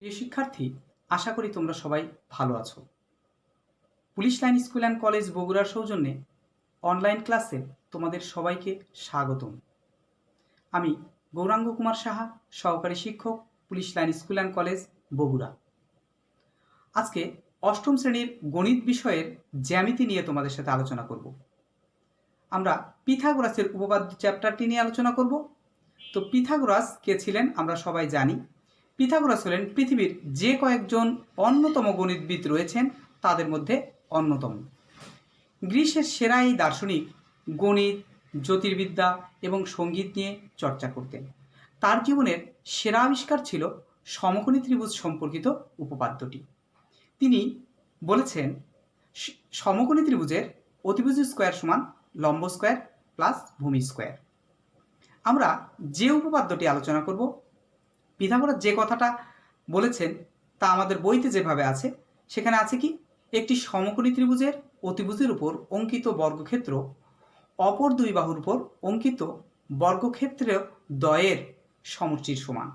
প্রিয় শিক্ষার্থী, আশা করি তোমরা সবাই ভালো আছো। Police line school and college বগুড়ার সৌজন্যে অনলাইন ক্লাসে তোমাদের সবাইকে স্বাগতম। আমি গৌরাঙ্গ কুমার সাহা, সহকারী শিক্ষক, police line school and college Bogura. আজকে অষ্টম শ্রেণীর গণিত বিষয়ের জ্যামিতি নিয়ে তোমাদের সাথে আলোচনা করব। আমরা পিথাগোরাসের উপপাদ্য চ্যাপ্টারটি নিয়ে আলোচনা করব। তো পিথাগোরাস কে ছিলেন আমরা সবাই জানি। পিথাগোরাস হলেন পৃথিবীর যে কয়েকজন অন্যতম গণিতবিদ রয়েছেন তাদের মধ্যে অন্যতম। গ্রিসের সেরা এই দার্শনিক গণিত, জ্যোতির্বিদ্যা এবং সঙ্গীত নিয়ে চর্চা করতেন। তার জীবনের সেরা আবিষ্কার ছিল সমকোণী ত্রিভুজ সম্পর্কিত উপপাদ্যটি। তিনি বলেছেন সমকোণী ত্রিভুজের অতিভুজ স্কোয়ার সমান লম্ব স্কোয়ার প্লাস ভূমি স্কোয়ার। আমরা যে উপপাদ্যটি আলোচনা করব, পিথাগোরাস যে কথাটা বলেছেন তা আমাদের বইতে যেভাবে আছে সেখানে আছে কি, একটি সমকোণী ত্রিভুজের অতিভুজের উপর অঙ্কিত বর্গক্ষেত্র অপর দুই বাহুর উপর অঙ্কিত বর্গক্ষেত্র দ্বয়ের সমষ্টির সমান।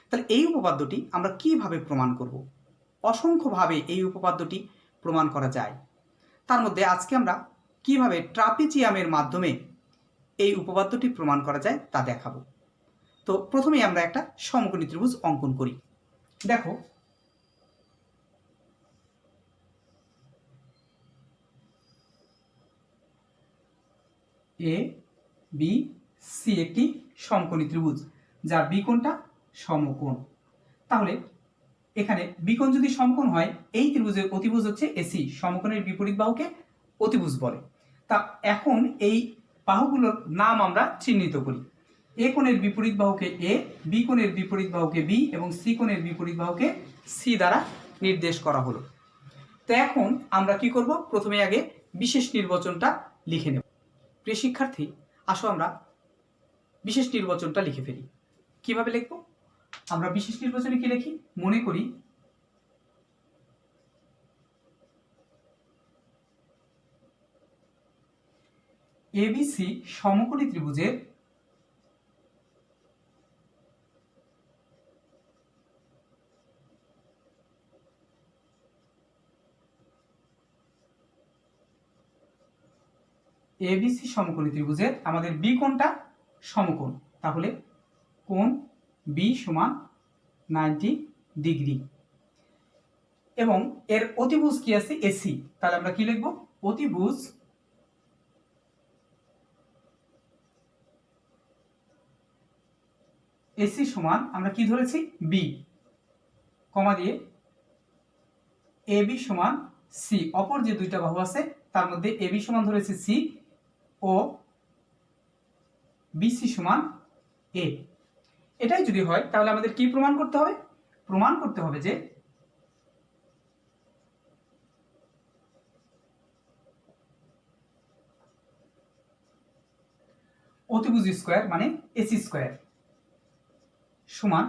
তাহলে এই উপপাদ্যটি আমরা কিভাবে প্রমাণ করব? অসংখ্যভাবে এই উপপাদ্যটি প্রমাণ করা যায়। তার মধ্যে আজকে আমরা কিভাবে ট্রাপিজিয়ামের মাধ্যমে এই উপপাদ্যটি প্রমাণ করা যায় তা দেখাবো। তো প্রথমেই আমরা একটা সমকোণী ত্রিভুজ অঙ্কন করি। দেখো, এ বি সি একটি সমকোণী ত্রিভুজ, যার বিকোণটা সমকোণ। তাহলে এখানে বিকোণ যদি সমকোণ হয়, এই ত্রিভুজের অতিভুজ হচ্ছে এসি, সমকোণের বিপরীত বাহুকে অতিভুজ বলে। তা এখন এই বাহুগুলোর নাম আমরা চিহ্নিত করি। এ কোণের বিপরীত বাহুকে এ, বি কোণের বিপরীত বাহুকে বি এবং সি কোণের বিপরীত বাহুকে সি দ্বারা নির্দেশ করা হলো। তো এখন আমরা কি করব, প্রথমে আগে বিশেষ নির্বাচনটা লিখে নেব। প্রিয় শিক্ষার্থী, আসো আমরা বিশেষ নির্বাচনটা লিখে ফেলি। কিভাবে লিখব? আমরা বিশেষ নির্বাচনে কি লিখি? মনে করি এবিসি সমকোণী ত্রিভুজের এবিসি সমকোণী ত্রিভুজের আমাদের বি কোণটা সমকোণ, তাহলে কোণ বি সমান 90 ডিগ্রি এবং এর অতিভুজ কি আছে? এসি। তাহলে আমরা কি লিখব? অতিভুজ এসি সমান আমরা কি ধরেছি? বি, কমা দিয়ে এ বি সমান সি। অপর যে দুইটা বাহু আছে তার মধ্যে এ বি সমান ধরেছি সি ও বিসি সমান এ। এটাই যদি হয় তাহলে আমাদের কি প্রমাণ করতে হবে? প্রমাণ করতে হবে যে অতিভুজ স্কোয়ার মানে এসি স্কোয়ার সমান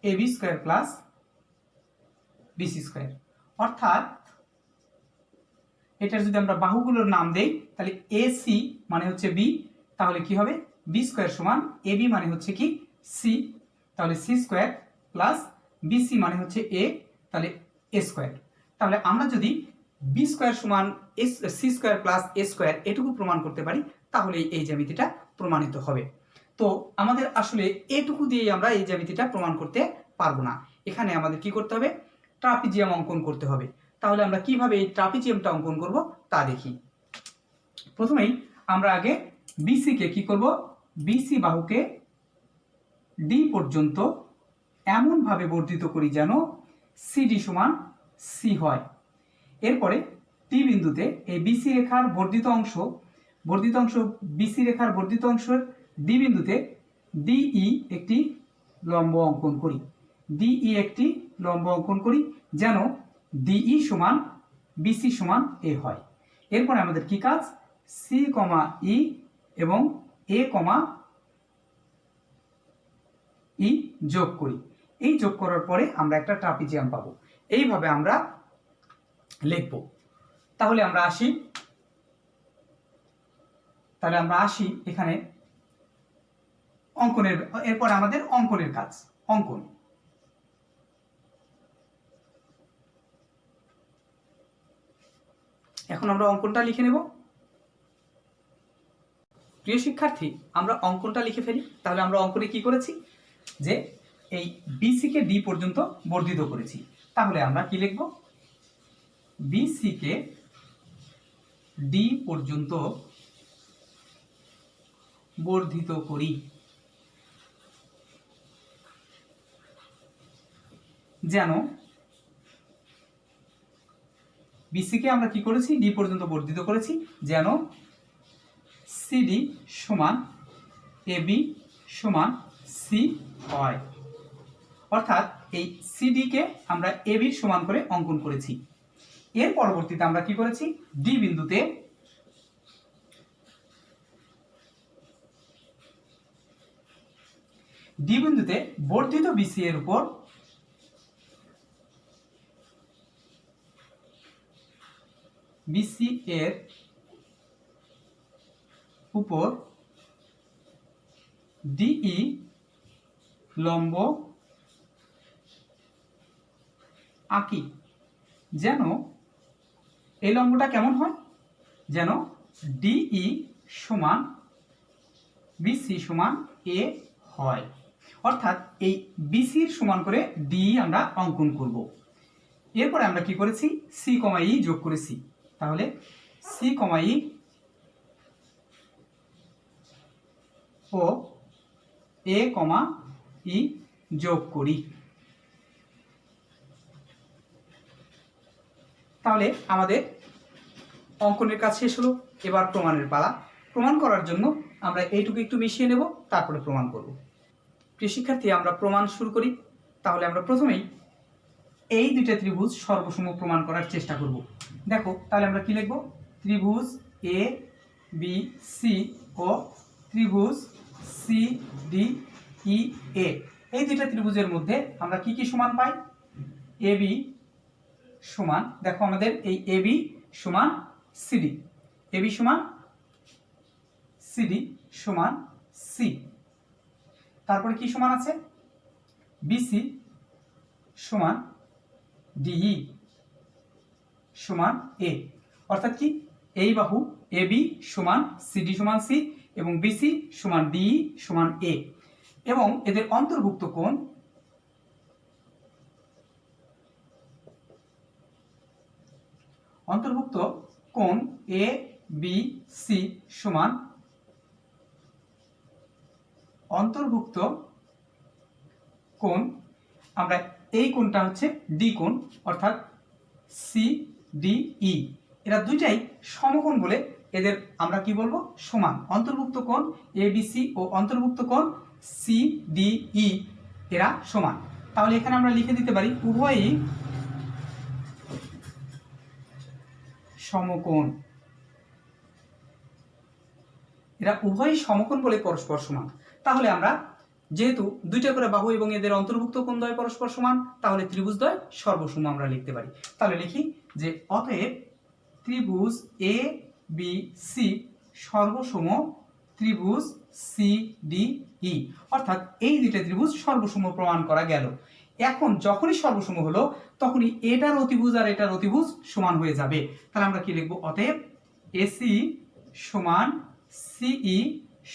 A B square plus BC square. অর্থাৎ এটার যদি আমরা বাহুগুলোর নাম দেই তাহলে এ সি মানে হচ্ছে বি, তাহলে কি হবে? বি স্কোয়ার সমান এ বি মানে হচ্ছে কি? সি, তাহলে সি স্কোয়ার প্লাস বিসি মানে হচ্ছে এ, তাহলে এ স্কোয়ার। তাহলে আমরা যদি বি স্কোয়ার সমান সি স্কোয়ার প্লাস এ স্কোয়ার এটুকু প্রমাণ করতে পারি তাহলে এই জ্যামিতিটা প্রমাণিত হবে। তো আমাদের আসলে এটুকু দিয়ে আমরা এই জ্যামিতিটা প্রমাণ করতে পারবো না। এখানে আমাদের কি করতে হবে? ট্রাপিজিয়াম অঙ্কন করতে হবে। তাহলে আমরা কিভাবে এই ট্রাপিজিয়ামটা অঙ্কন করব তা দেখি। প্রথমেই আমরা আগে বিসি কে কি করব? বিসি বাহুকে ডি পর্যন্ত এমন ভাবে বর্ধিত করি যেন সিডি সমান সি হয়। এরপরে টি বিন্দুতে এই বিসি রেখার বর্ধিত অংশ বিসি রেখার বর্ধিত অংশের ডি বিন্দুতে ডিই একটি লম্ব অঙ্কন করি। ডিই একটি লম্ব অঙ্কন করি যেন ডিই সমান বিসি সমান এ হয়। এরপরে আমাদের কি কাজ? সি কমা ই এবং এ কমা ই যোগ করি। এই যোগ করার পরে আমরা একটা ট্রাপিজিয়াম পাবো। এইভাবে আমরা লিখব। তাহলে আমরা আসি এখানে অঙ্কনের। এরপর আমাদের অঙ্কনের কাজ। অঙ্কন এখন আমরা অঙ্কনটা লিখে নেব। প্রিয় শিক্ষার্থী, আমরা অঙ্কনটা লিখে ফেলি। তাহলে আমরা অঙ্কনে কি করেছি, যে এই বিসিকে ডি পর্যন্ত বর্ধিত করেছি। তাহলে আমরা কি লিখব, বিসিকে ডি পর্যন্ত বর্ধিত করি। যেন বিসিকে আমরা কি করেছি, ডি পর্যন্ত বর্ধিত করেছি, যেন সিডি সমান এবি সমান সি হয়। অর্থাৎ এই সিডিকে আমরা এবির সমান করে অঙ্কন করেছি। এর পরবর্তীতে আমরা কি করেছি, ডি বিন্দুতে বর্ধিত বিসি এর উপর বিসি এর উপর ডিই লম্ব আঁকি। যেন এই লম্বটা কেমন হয়, যেন ডিই সমান বিসি সমান এ হয়। অর্থাৎ এই বিসির সমান করে ডি আমরা অঙ্কন করব। এরপরে আমরা কি করেছি, সি কমা ই যোগ করেছি। তাহলে সি কমা ই ও এ কমা ই যোগ করি। তাহলে আমাদের অঙ্কনের কাজ শেষ হলো। এবার প্রমাণের পালা। প্রমাণ করার জন্য আমরা এইটুকু একটু মিশিয়ে নেব, তারপরে প্রমাণ করব। প্রিয় শিক্ষার্থী, আমরা প্রমাণ শুরু করি। তাহলে আমরা প্রথমেই এই দুইটা ত্রিভুজ সর্বসম প্রমাণ করার চেষ্টা করব। দেখো, তাহলে আমরা কি লিখব, ত্রিভুজ এ বি সি ও ত্রিভুজ সি ডি ই এ, এই দুইটা ত্রিভুজের মধ্যে আমরা কি কি সমান পাই, এ বি সমান, দেখো আমাদের এই এ বি সমান সিডি, এ বি সমান সিডি সমান সি। তারপরে কি সমান আছে, বিসি সমান ডিই সমান এ। অর্থাৎ কি, এই বাহু এ বি সমান সিডি সমান সি এবং বিসি সমান ডিই সমান এ, এবং এদের অন্তর্ভুক্ত কোণ এ বি সি সমান অন্তর্ভুক্ত কোণ, আমরা এই কোণটা হচ্ছে ডি কোণ, অর্থাৎ সি ডি ই। এরা দুইটাই সমকোণ বলে এদের আমরা কি বলবো, সমান। অন্তর্ভুক্ত কোণ এ বি সি ও অন্তর্ভুক্ত কোণ সি ডি ই এরা সমান। তাহলে এখানে আমরা লিখে দিতে পারি উভয়ই সমকোণ। এরা উভয়ই সমকোণ বলে পরস্পর সমান। তাহলে আমরা যেহেতু দুইটা করে বাহু এবং এদের অন্তর্ভুক্ত কোণদ্বয় পরস্পর সমান, তাহলে ত্রিভুজদ্বয় সর্বসম আমরা লিখতে পারি। তাহলে লিখি যে অতএব ত্রিভুজ এ বি সি সর্বসম ত্রিভুজ সি ডি ই। অর্থাৎ এই দুইটা ত্রিভুজ সর্বসম প্রমাণ করা গেল। এখন যখনই সর্বসম হলো, তখনই এটার অতিভুজ আর এটার অতিভুজ সমান হয়ে যাবে। তাহলে আমরা কি লিখবো, অতএব এসি সমান সিই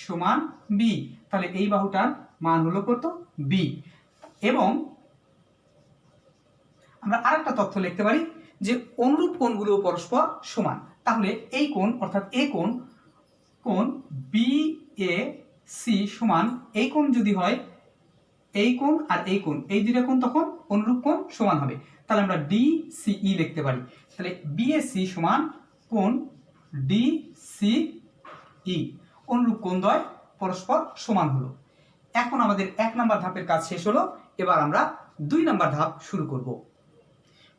সমান বি। তাহলে এই বাহুটার মান হলো কত, বি। এবং আমরা আরেকটা তথ্য লিখতে পারি যে অনুরূপ কোণগুলো পরস্পর সমান। তাহলে এই কোণ অর্থাৎ এ কোণ বি এ সি সমান, এই কোণ যদি হয় এই কোণ আর এই কোণ, এই দুইটা কোণ তখন অনুরূপ কোণ সমান হবে। তাহলে আমরা ডি সি ই লিখতে পারি। তাহলে বি এ সি সমান কোণ ডি সি ই, অনুরূপ কোণদ্বয় পরস্পর সমান হলো। এখন আমাদের 1 নম্বর ধাপের কাজ শেষ হলো। এবার আমরা 2 নম্বর ধাপ শুরু করব।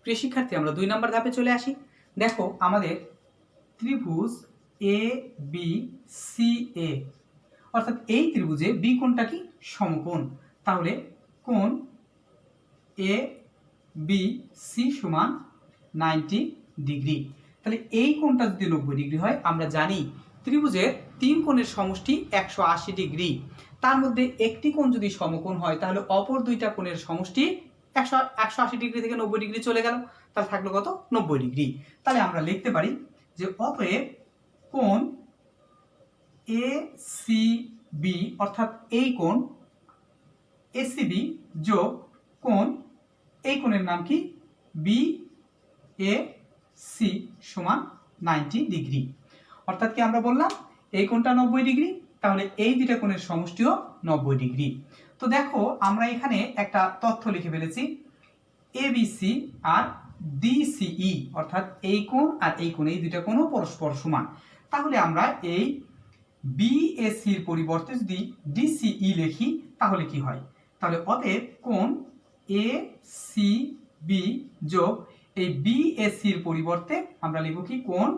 প্রিয় শিক্ষার্থী, আমরা 2 নম্বর ধাপে চলে আসি। দেখো, আমাদের ত্রিভুজ এ বি সি এ, অর্থাৎ এই ত্রিভুজে বি কোণটা কি, সমকোণ। তাহলে কোণ এ বি সি সমান 90 ডিগ্রি। তাহলে এই কোণটা যদি 90 ডিগ্রি হয়, আমরা জানি ত্রিভুজের 3 কোণের সমষ্টি 180 ডিগ্রি। তার মধ্যে একটি কোণ যদি সমকোণ হয়, তাহলে অপর দুইটা কোণের সমষ্টি 180 ডিগ্রি থেকে 90 ডিগ্রি চলে গেল। তাহলে থাকলো কত, 90 ডিগ্রি। তাহলে আমরা লিখতে পারি যে অতএব কোণ এ সি বি অর্থাৎ এই কোণ এসিবি যোগ কোণ এই কোণের নাম কি বি এ সি সমান 90 ডিগ্রি। অর্থাৎ কি আমরা বললাম এই কোণটা 90 ডিগ্রি, তাহলে এই দুইটা কোণের সমষ্টিও 90 ডিগ্রি। তো দেখো আমরা এখানে একটা তথ্য লিখে ফেলেছি, এবিসি আর ডিসিই অর্থাৎ এই কোণ আর এই কোণ এই দুইটা কোণও পরস্পর সমান। তাহলে আমরা এই বিএসির পরিবর্তে যদি ডিসিই লিখি তাহলে কি হয়, তাহলে অতএব কোণ এ সি বি যোগ এই বিএসির পরিবর্তে আমরা লিখব কি কোণ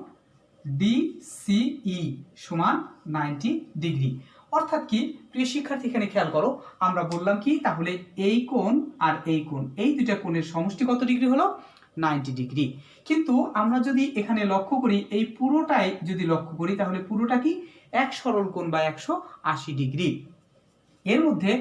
ডিসিই সমান 90 ডিগ্রি। অর্থাৎ কি প্রিয় শিক্ষার্থী এখানে খেয়াল করো, আমরা বললাম কি তাহলে এই কোণ আর এই কোণ এই দুইটা কোণের সমষ্টি কত ডিগ্রি হলো 90 ডিগ্রি। কিন্তু আমরা যদি এখানে লক্ষ্য করি এই পুরোটাই যদি লক্ষ্য করি তাহলে পুরোটা কি এক সরল কোণ বা 180 ডিগ্রি। এর মধ্যে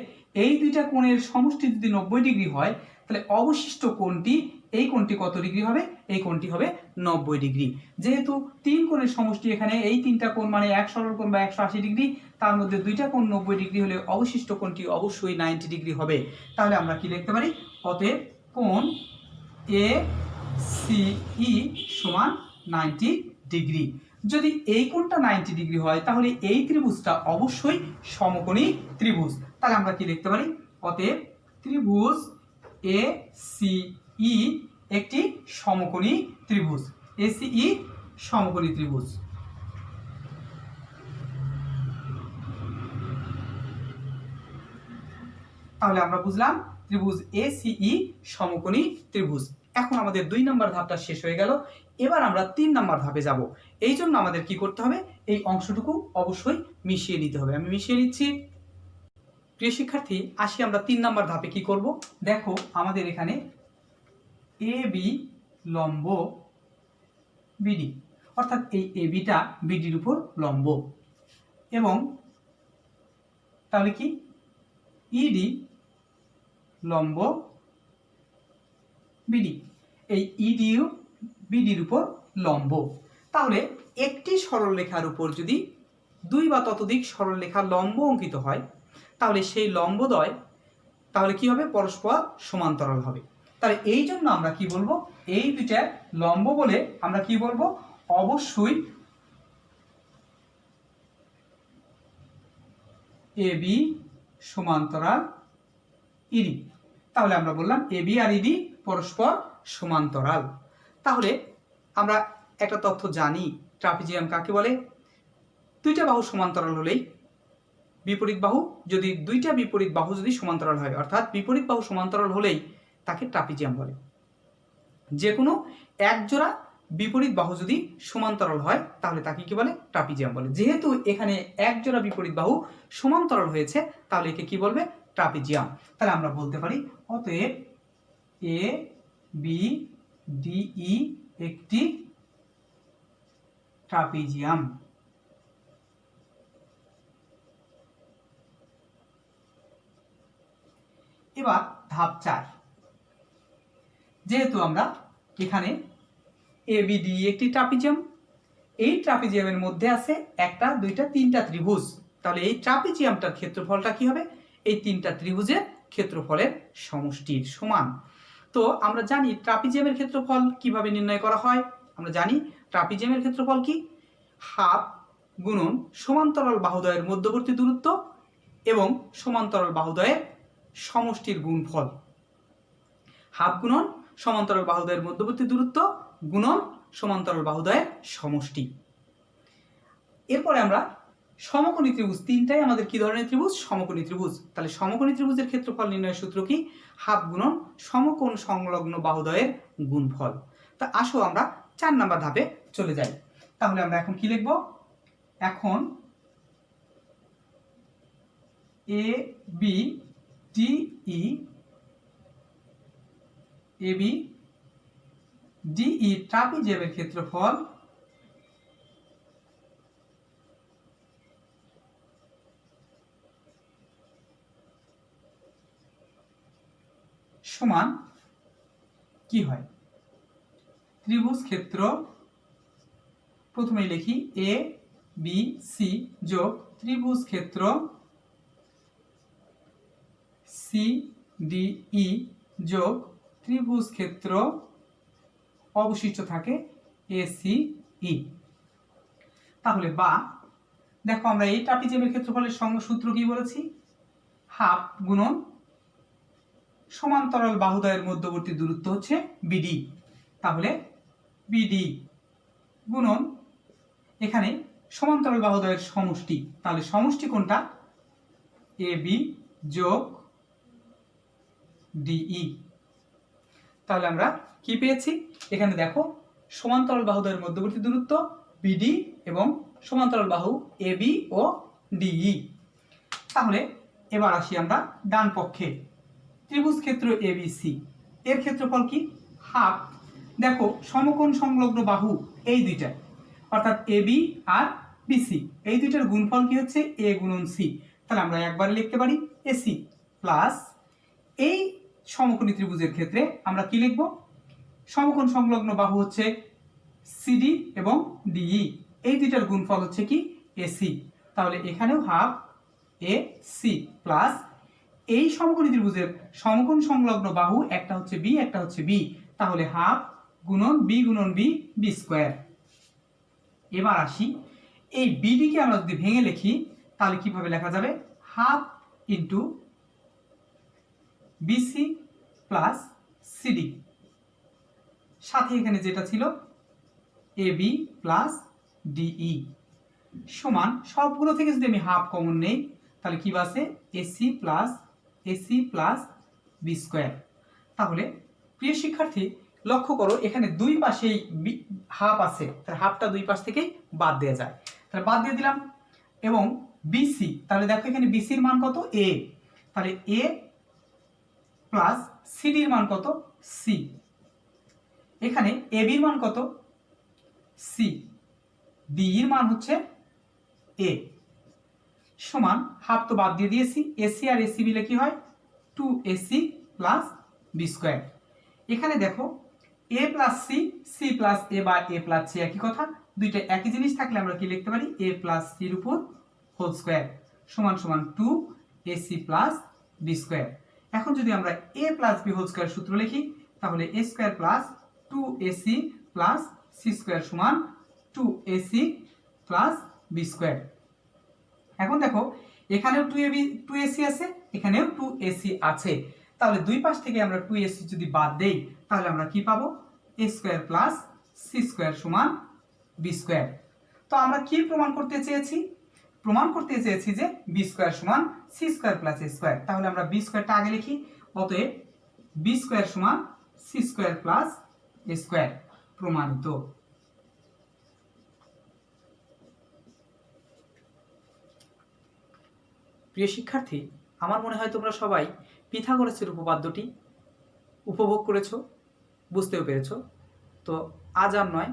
এই দুইটা কোণের সমষ্টি যদি 90 ডিগ্রি হয় তাহলে অবশিষ্ট কোণটি এই কোণটি কত ডিগ্রি হবে, এই কোণটি হবে 90 ডিগ্রি। যেহেতু তিন কোণের সমষ্টি এখানে এই তিনটা কোণ মানে এক সরল কোণ বা 180 ডিগ্রি, তার মধ্যে দুইটা কোণ 90 ডিগ্রি হলে অবশিষ্ট কোণটি অবশ্যই 90 ডিগ্রি হবে। তাহলে আমরা কি লিখতে পারি, অতএব কোণ এ সি ই সমান 90 ডিগ্রি। যদি এই কোণটা 90 ডিগ্রি হয় তাহলে এই ত্রিভুজটা অবশ্যই সমকোণী ত্রিভুজ। তাহলে আমরা কি লিখতে পারি, অতএব ত্রিভুজ এ সি ই একটি সমকোণী ত্রিভুজ, এসিই সমকোণী ত্রিভুজ। তাহলে আমরা বুঝলাম ত্রিভুজ এসিই সমকোণী ত্রিভুজ। এখন আমাদের 2 নম্বর ধাপটা শেষ হয়ে গেল, এবার আমরা 3 নম্বর ধাপে যাব। এই জন্য আমাদের কি করতে হবে, এই অংশটুকু অবশ্যই মিশিয়ে নিতে হবে। আমি মিশিয়ে নিচ্ছি। প্রিয় শিক্ষার্থী আসি আমরা 3 নম্বর ধাপে কি করব। দেখো আমাদের এখানে এ বি লম্ব বিডি, অর্থাৎ এই এবিটা বিডির উপর লম্ব, এবং তাহলে কি ইডি লম্ব বিডি, এই ইডিও বিডির উপর লম্ব। তাহলে একটি সরলরেখার উপর যদি 2 বা ততোধিক সরলরেখা লম্ব অঙ্কিত হয় তাহলে সেই লম্বদ্বয় তাহলে কি হবে, পরস্পর সমান্তরাল হবে। তাহলে এই জন্য আমরা কি বলবো, এই দুইটা লম্ব বলে আমরা কি বলবো, অবশ্যই এবি সমান্তরাল ইডি। তাহলে আমরা বললাম এবি আর ইডি পরস্পর সমান্তরাল। তাহলে আমরা একটা তথ্য জানি, ট্রাপিজিয়াম কাকে বলে, দুইটা বাহু সমান্তরাল হলেই বিপরীত বাহু যদি দুইটা বিপরীত বাহু যদি সমান্তরাল হয়, অর্থাৎ বিপরীত বাহু সমান্তরাল হলেই তাকে ট্রাপিজিয়াম বলে। যে কোনো এক জোড়া বিপরীত বাহু যদি সমান্তরাল হয় তাহলে তাকে কি বলে, ট্রাপিজিয়াম বলে। যেহেতু এখানে এক জোড়া বিপরীত বাহু সমান্তরাল হয়েছে তাহলে একে কি বলবে, ট্রাপিজিয়াম। তাহলে আমরা বলতে পারি অতএব এ বি ডি ই একটি ট্রাপিজিয়াম। এবার ধাপ 4, যেহেতু আমরা এখানে এবিডি একটি ট্রাপিজিয়াম, এই ট্রাপিজিয়ামের মধ্যে আছে একটা দুইটা তিনটা ত্রিভুজ, তাহলে এই ট্রাপিজিয়ামটার ক্ষেত্রফলটা কি হবে, এই তিনটা ত্রিভুজের ক্ষেত্রফলের সমষ্টির সমান। তো আমরা জানি ট্রাপিজিয়ামের ক্ষেত্রফল কিভাবে নির্ণয় করা হয়, আমরা জানি ট্রাপিজিয়ামের ক্ষেত্রফল কি, হাফ গুণন সমান্তরাল বাহুদ্বয়ের মধ্যবর্তী দূরত্ব এবং সমান্তরাল বাহুদ্বয়ের সমষ্টির গুণফল। হাফ গুণন সমান্তরাল বাহুদ্বয়ের মধ্যবর্তী দূরত্ব গুণন সমান্তরাল বাহুদ্বয়ের সমষ্টি। এরপরে আমরা সমকোণী ত্রিভুজ, তিনটাই আমাদের কি ধরনের ত্রিভুজ, সমকোণী ত্রিভুজ। তাহলে সমকোণী ত্রিভুজের ক্ষেত্রফল নির্ণয়ের সূত্র কি, হাফ গুণন সমকোণ সংলগ্ন বাহুদ্বয়ের গুণফল। তা আসো আমরা 4 নম্বর ধাপে চলে যাই। তাহলে আমরা এখন কি লিখব, এখন A B D E AB DE ট্রাপিজিয়ামের ক্ষেত্রফল সমান কি হয়, ত্রিভুজ ক্ষেত্র প্রথমেই লিখি এ বি সি যোগ ত্রিভুজ ক্ষেত্র সি ডি ই যোগ ত্রিভুজ ক্ষেত্র অবশিষ্ট থাকে এ সি ই। তাহলে বা দেখো আমরা এই ট্রাপিজিয়ামের ক্ষেত্রফলের সূত্র কি বলেছি, হাফ গুণন সমান্তরাল বাহুদ্বয়ের মধ্যবর্তী দূরত্ব হচ্ছে বিডি, তাহলে বিডি গুণন এখানে সমান্তরাল বাহুদ্বয়ের সমষ্টি, তাহলে সমষ্টি কোনটা, এ বি যোগ ডিই। তাহলে আমরা কি পেয়েছি, এখানে দেখো সমান্তরাল বাহুদ্বয়ের মধ্যবর্তী দূরত্ব বিডি এবং সমান্তরাল বাহু এ বি ও ডিই। তাহলে এবার আসি আমরা ডান পক্ষে, ত্রিভুজ ক্ষেত্র এবিসি এর ক্ষেত্রফল কি, হাফ। দেখো সমকোণ সংলগ্ন বাহু এই দুইটা, অর্থাৎ এবি আর বিসি, এই দুইটার গুণফল কি হচ্ছে এ গুণন সি। তাহলে আমরা একবারে লিখতে পারি এসি প্লাস এই সমকোণী ত্রিভুজের ক্ষেত্রে আমরা কি লিখব, সমকোণ সংলগ্ন বাহু হচ্ছে সিডি এবং ডিই, এই দুইটার গুণফল হচ্ছে কি এসি। তাহলে এখানেও হাফ এ সি প্লাস এই সমকোণী ত্রিভুজের সমকোণ সংলগ্ন বাহু একটা হচ্ছে বি একটা হচ্ছে বি, তাহলে হাফ গুণন বি বি স্কোয়ার। এবার আসি এই বিডি কে আমরা যদি ভেঙে লিখি তাহলে কিভাবে লেখা যাবে, half into BC plus CD, সাথে এখানে যেটা ছিল এ বি প্লাস ডিই সমান সবগুলো থেকে যদি আমি হাফ কমন নেই তাহলে কি বাসে এসি প্লাস বি স্কোয়ার। তাহলে প্রিয় শিক্ষার্থী লক্ষ্য করো এখানে দুই পাশেই হাফ আছে, তাহলে হাফটা দুই পাশ থেকেই বাদ দেওয়া যায়, তাহলে বাদ দিয়ে দিলাম। এবং বিসি, তাহলে দেখো এখানে বিসির মান কত এ, তাহলে এ প্লাস সিডির মান কত সি, এখানে এ বির মান কত সি, ডি এর মান হচ্ছে এ, সমান হাফ তো বাদ দিয়ে দিয়েছি, এসি আর এসি মিলে কি হয় 2ac প্লাস বি স্কোয়ার। এখানে দেখো A plus C, C plus A বা এ প্লাস সি একই কথা, দুইটা একই জিনিস থাকলে আমরা কি লিখতে পারি এ প্লাস সির উপর হোল স্কোয়ার সমান সমান 2ac প্লাস বি স্কোয়ার। এখন যদি আমরা A plus B whole square সূত্র লিখি তাহলে A square plus 2ac plus C square সমান 2ac প্লাস বি স্কোয়ার। এখন দেখো এখানেও 2ac আছে, এখানেও 2ac আছে, তাহলে দুই পাশ থেকে আমরা 2ac যদি বাদ দেই তাহলে আমরা কি পাবো, a square plus C square সমান বি স্কয়ার। তো আমরা কি প্রমাণ করতে চেয়েছি, প্রমাণ করতে চেয়েছি যে বি স্কয়ার সমান সি স্কয়ার প্লাস এ স্কয়ার, তাহলে আমরা বি স্কয়ারটা আগে লিখি, অতএব বি স্কয়ার সমান সি স্কয়ার প্লাস এ স্কয়ার, প্রমাণিত। প্রিয় শিক্ষার্থী, আমার মনে হয় তোমরা সবাই পিথাগোরাসের উপপাদ্যটি উপভোগ করেছো, বুঝতেও পেরেছো। তো আজ আর নয়,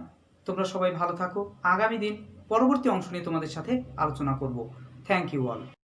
তোমরা সবাই ভালো থাকো, আগামী দিন পরবর্তী অংশ নিয়ে তোমাদের সাথে আলোচনা করব। Thank you all.